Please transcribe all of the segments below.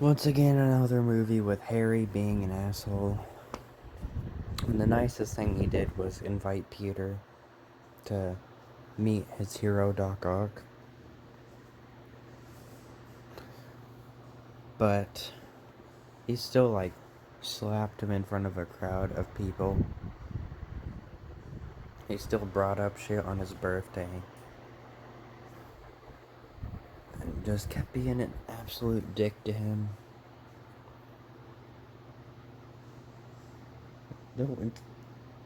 Once again, another movie with Harry being an asshole. And the nicest thing he did was invite Peter to meet his hero, Doc Ock. But he still, slapped him in front of a crowd of people. He still brought up shit on his birthday. And just kept being an absolute dick to him.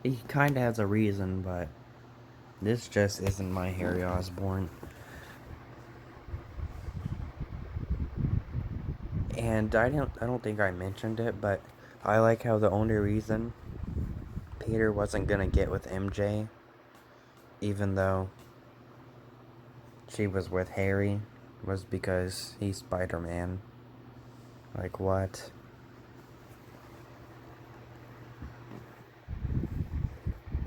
He kinda has a reason, but this just isn't my Harry Osborn. And I don't think I mentioned it, but I like how the only reason Peter wasn't gonna get with MJ, even though she was with Harry, was because he's Spider-Man. Like, what?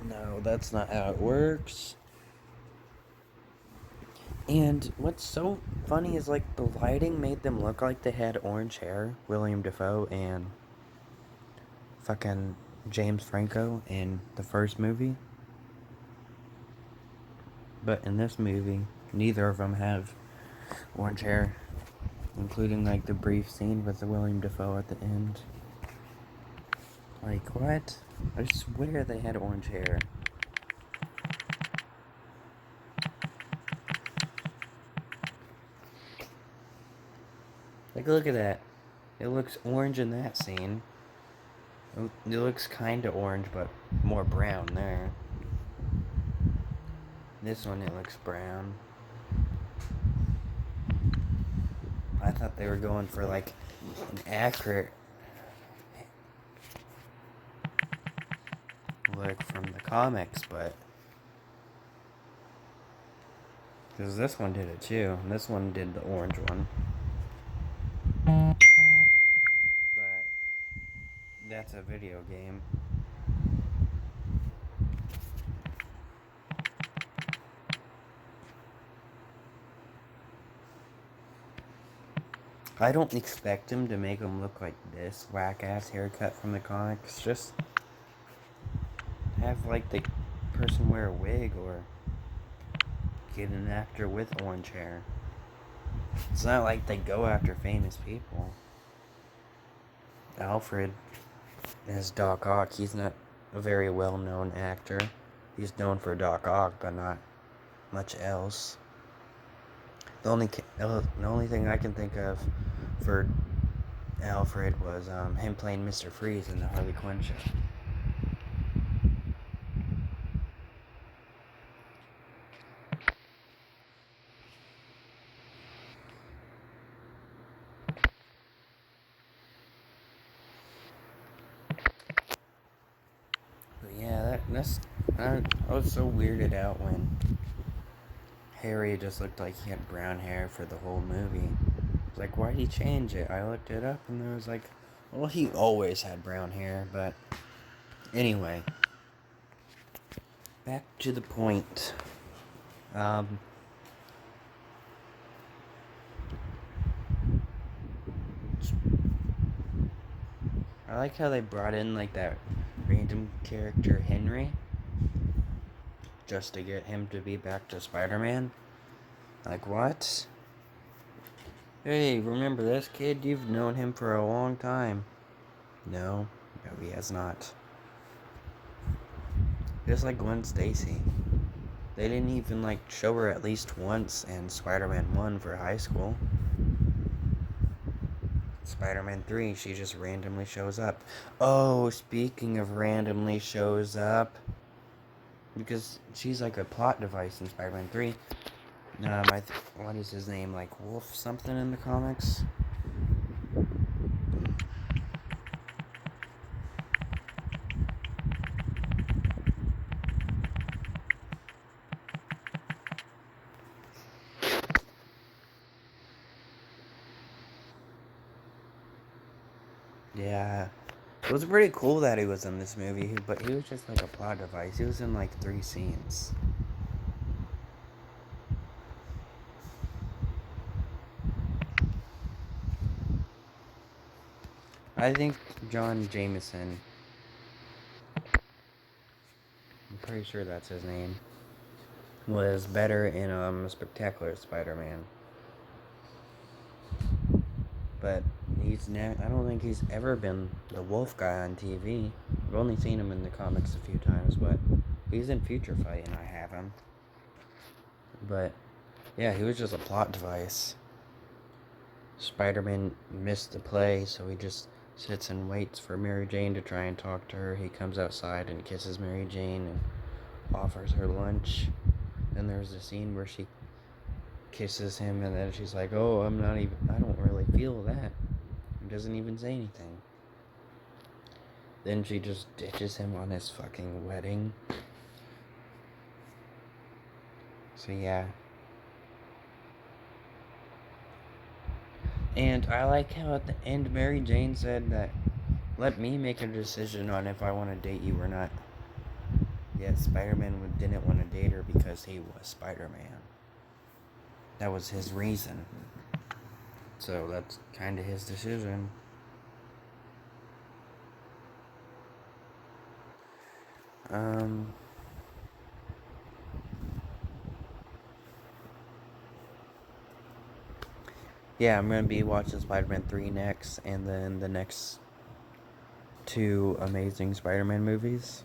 No, that's not how it works. And what's so funny is, the lighting made them look like they had orange hair. William Dafoe and fucking James Franco in the first movie. But in this movie, neither of them have orange hair. Including, the brief scene with the William Dafoe at the end. Like, what? I swear they had orange hair. Look at that. It looks orange in that scene. It looks kinda orange, but more brown there. This one, it looks brown. I thought they were going for, an accurate look from the comics, but... Because this one did it too. And this one did the orange one. But that's a video game. I don't expect him to make him look like this whack-ass haircut from the comics. Just have, the person wear a wig or get an actor with orange hair. It's not like they go after famous people. Alfred as Doc Ock, he's not a very well-known actor. He's known for Doc Ock, but not much else. The only thing I can think of for Alfred was him playing Mr. Freeze in the Harley Quinn show. But yeah, I was so weirded out when Harry just looked like he had brown hair for the whole movie. It's like, why'd he change it? I looked it up and there was well, he always had brown hair, but anyway. Back to the point. I like how they brought in, that random character Henry, just to get him to be back to Spider-Man. Like, what? Hey, remember this kid? You've known him for a long time. No, he has not. Just like Gwen Stacy. They didn't even, show her at least once in Spider-Man 1 for high school. Spider-Man 3, she just randomly shows up. Oh, speaking of randomly shows up, because she's a plot device in Spider-Man 3. What is his name? Wolf something in the comics? Yeah. It was pretty cool that he was in this movie, but he was just a plot device. He was in 3 scenes. I think John Jameson, I'm pretty sure that's his name, was better in Spectacular Spider-Man. But I don't think he's ever been the wolf guy on TV. I've only seen him in the comics a few times, but he's in Future Fight and I have him. But yeah, he was just a plot device. Spider-Man missed the play, so he just sits and waits for Mary Jane to try and talk to her. He comes outside and kisses Mary Jane and offers her lunch. And there's a scene where she kisses him and then she's like, "Oh, I don't really feel that." He doesn't even say anything. Then she just ditches him on his fucking wedding. So yeah. And I like how at the end Mary Jane said that, "Let me make a decision on if I want to date you or not." Yeah, Spider-Man didn't want to date her because he was Spider-Man. That was his reason. So that's kind of his decision. Yeah, I'm gonna be watching Spider-Man 3 next, and then the next two Amazing Spider-Man movies.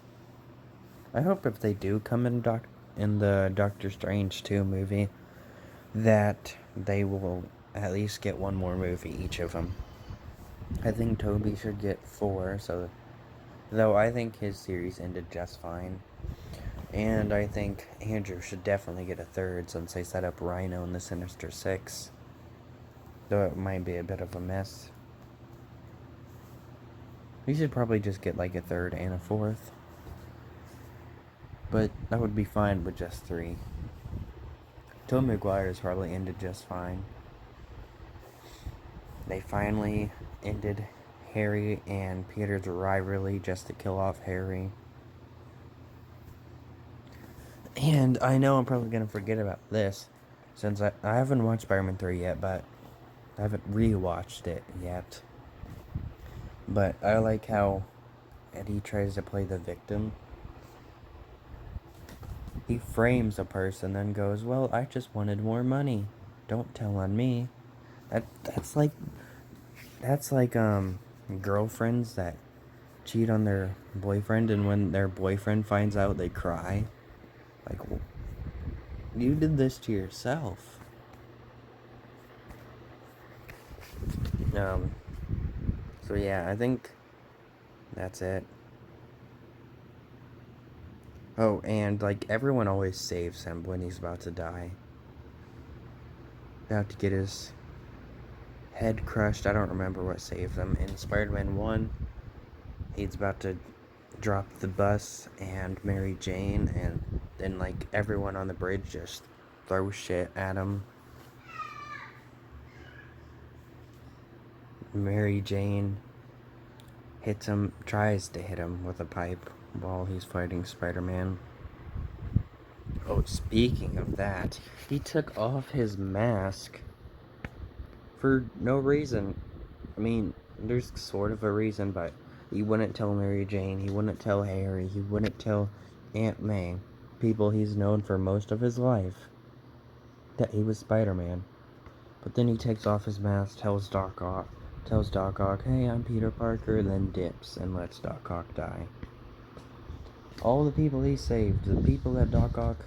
I hope if they do come in the Doctor Strange 2 movie, that they will at least get one more movie, each of them. I think Toby should get 4, though I think his series ended just fine. And I think Andrew should definitely get a third since they set up Rhino in the Sinister Six. Though it might be a bit of a mess. We should probably just get like a third and a fourth. But that would be fine with just 3. Tobey Maguire's probably ended just fine. They finally ended Harry and Peter's rivalry just to kill off Harry. And I know I'm probably going to forget about this, since I haven't watched Spider-Man 3 yet, but I haven't rewatched it yet. But I like how Eddie tries to play the victim. He frames a person, then goes, "Well, I just wanted more money. Don't tell on me." That's like girlfriends that cheat on their boyfriend, and when their boyfriend finds out, they cry. Like, well, you did this to yourself. So yeah, I think that's it. Oh, and like everyone always saves him when he's about to die. About to get his head crushed. I don't remember what saved him. In Spider-Man 1, he's about to drop the bus and Mary Jane, and then like everyone on the bridge just throws shit at him. Mary Jane hits him, tries to hit him with a pipe while he's fighting Spider-Man. Oh, speaking of that, he took off his mask for no reason. I mean, there's sort of a reason, but he wouldn't tell Mary Jane, he wouldn't tell Harry, he wouldn't tell Aunt May, people he's known for most of his life, that he was Spider-Man. But then he takes off his mask, tells Doc Ock, "Hey, I'm Peter Parker," then dips and lets Doc Ock die. All the people he saved, the people that Doc Ock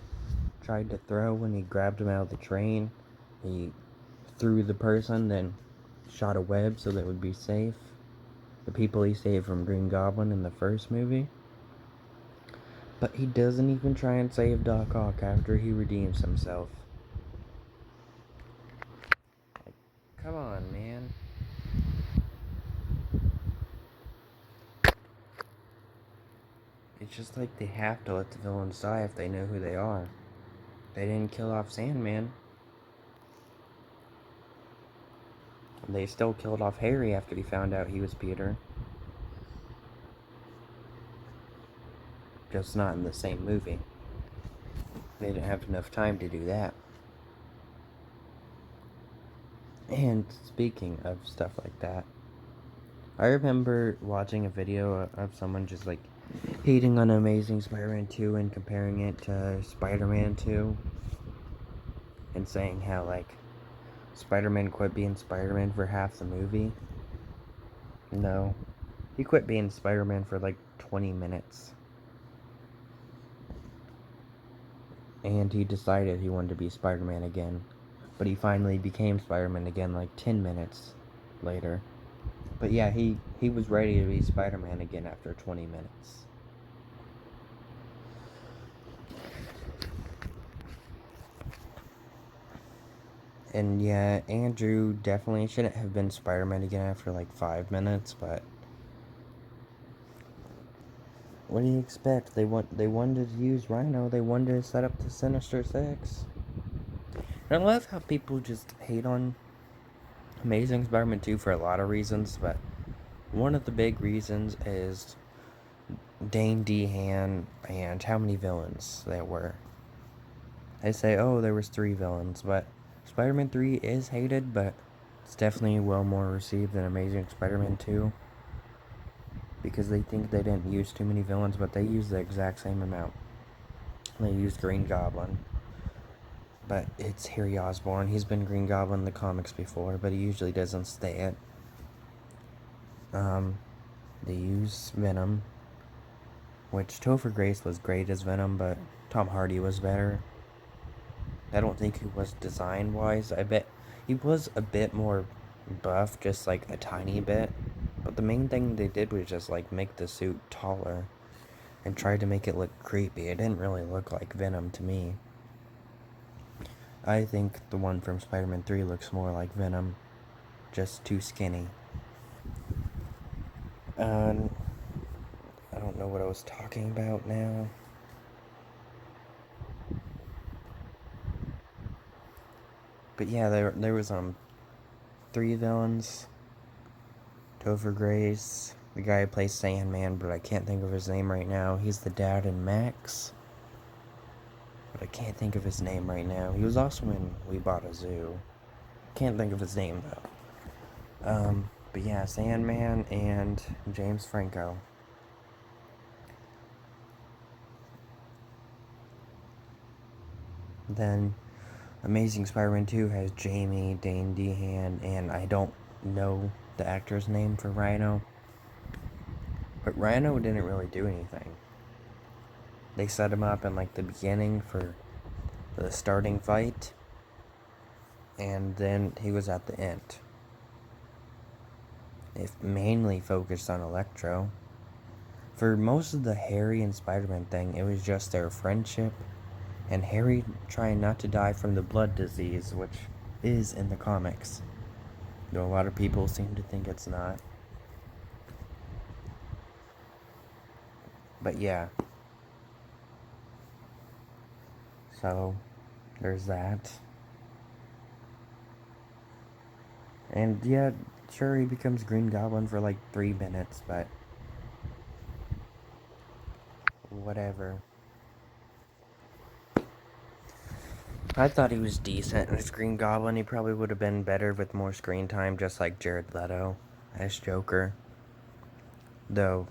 tried to throw when he grabbed him out of the train, he threw the person, then shot a web so that it would be safe. The people he saved from Green Goblin in the first movie. But he doesn't even try and save Doc Ock after he redeems himself. Like, come on, man. It's just like they have to let the villains die if they know who they are. They didn't kill off Sandman. They still killed off Harry after he found out he was Peter. Just not in the same movie. They didn't have enough time to do that. And speaking of stuff like that, I remember watching a video of someone just like hating on Amazing Spider-Man 2 and comparing it to Spider-Man 2 and saying how like Spider-Man quit being Spider-Man for half the movie. No, he quit being Spider-Man for like 20 minutes. And he decided he wanted to be Spider-Man again. But he finally became Spider-Man again like 10 minutes later. But yeah, he was ready to be Spider-Man again after 20 minutes. And yeah, Andrew definitely shouldn't have been Spider-Man again after like 5 minutes, but what do you expect? They wanted to use Rhino. They wanted to set up the Sinister Six. And I love how people just hate on Amazing Spider-Man 2 for a lot of reasons, but one of the big reasons is Dane DeHaan and how many villains there were. They say, oh, there was 3 villains, but Spider-Man 3 is hated, but it's definitely well more received than Amazing Spider-Man 2. Because they think they didn't use too many villains, but they used the exact same amount. They used Green Goblin. But it's Harry Osborn. He's been Green Goblin in the comics before, but he usually doesn't stay it. They use Venom, which Topher Grace was great as Venom, but Tom Hardy was better. I don't think he was design-wise. I bet he was a bit more buff, just like a tiny bit. But the main thing they did was just like make the suit taller and tried to make it look creepy. It didn't really look like Venom to me. I think the one from Spider-Man 3 looks more like Venom, just too skinny. I don't know what I was talking about now. But yeah, there was 3 villains. Topher Grace, the guy who plays Sandman, but I can't think of his name right now. He's the dad in Max, but I can't think of his name right now. He was also in We Bought a Zoo. Can't think of his name though. But yeah, Sandman and James Franco. Then Amazing Spider-Man 2 has Jamie, Dane DeHaan, and I don't know the actor's name for Rhino. But Rhino didn't really do anything. They set him up in like the beginning for the starting fight, and then he was at the end. It mainly focused on Electro. For most of the Harry and Spider-Man thing, it was just their friendship and Harry trying not to die from the blood disease, which is in the comics, though a lot of people seem to think it's not. But yeah, so there's that. And yeah, sure, he becomes Green Goblin for like 3 minutes, but whatever. I thought he was decent as Green Goblin. He probably would have been better with more screen time, just like Jared Leto as Joker. Though,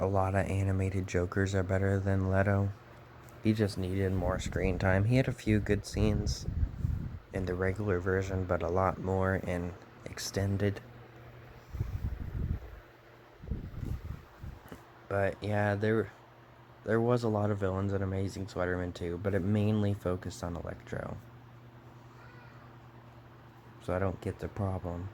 a lot of animated Jokers are better than Leto. He just needed more screen time. He had a few good scenes in the regular version, but a lot more in extended. But yeah, there was a lot of villains in Amazing Spider-Man 2, but it mainly focused on Electro. So I don't get the problem.